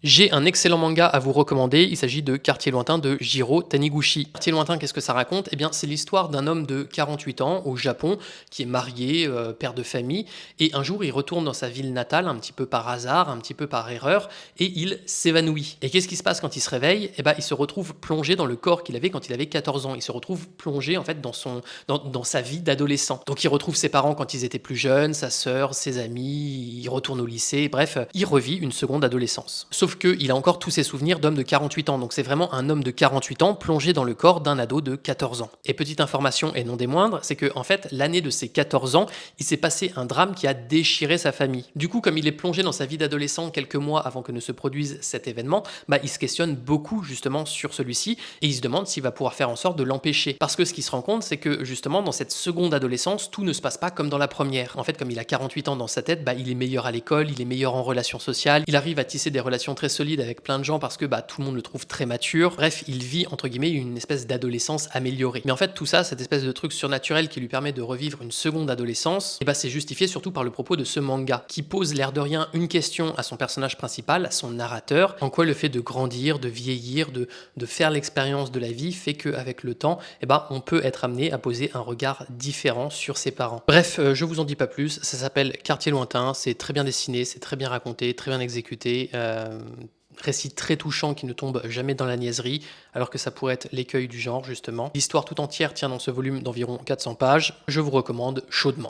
J'ai un excellent manga à vous recommander, il s'agit de Quartier lointain de Jiro Taniguchi. Quartier lointain, qu'est-ce que ça raconte? Eh bien, c'est l'histoire d'un homme de 48 ans au Japon qui est marié, père de famille et un jour il retourne dans sa ville natale un petit peu par hasard, un petit peu par erreur et il s'évanouit. Et qu'est-ce qui se passe quand il se réveille? Eh ben, il se retrouve plongé dans le corps qu'il avait quand il avait 14 ans. Il se retrouve plongé en fait dans sa vie d'adolescent. Donc il retrouve ses parents quand ils étaient plus jeunes, sa sœur, ses amis, il retourne au lycée, bref, il revit une seconde adolescence. Sauf qu'il a encore tous ses souvenirs d'homme de 48 ans, donc c'est vraiment un homme de 48 ans plongé dans le corps d'un ado de 14 ans. Et petite information, et non des moindres, c'est que en fait, l'année de ses 14 ans, il s'est passé un drame qui a déchiré sa famille. Du coup, comme il est plongé dans sa vie d'adolescent quelques mois avant que ne se produise cet événement, il se questionne beaucoup justement sur celui-ci, et il se demande s'il va pouvoir faire en sorte de l'empêcher. Parce que ce qu'il se rend compte, c'est que justement, dans cette seconde adolescence, tout ne se passe pas comme dans la première. En fait, comme il a 48 ans dans sa tête, il est meilleur à l'école, il est meilleur en relations sociales, il arrive à tisser des relations très solide avec plein de gens parce que tout le monde le trouve très mature. Bref, il vit entre guillemets une espèce d'adolescence améliorée. Mais en fait, tout ça, cette espèce de truc surnaturel qui lui permet de revivre une seconde adolescence, c'est justifié surtout par le propos de ce manga qui pose l'air de rien une question à son personnage principal, à son narrateur, en quoi le fait de grandir, de vieillir, de faire l'expérience de la vie fait qu'avec le temps, on peut être amené à poser un regard différent sur ses parents. Bref, je vous en dis pas plus, ça s'appelle Quartier lointain, c'est très bien dessiné, c'est très bien raconté, très bien exécuté. Récit très touchant qui ne tombe jamais dans la niaiserie, alors que ça pourrait être l'écueil du genre justement. L'histoire tout entière tient dans ce volume d'environ 400 pages, je vous recommande chaudement.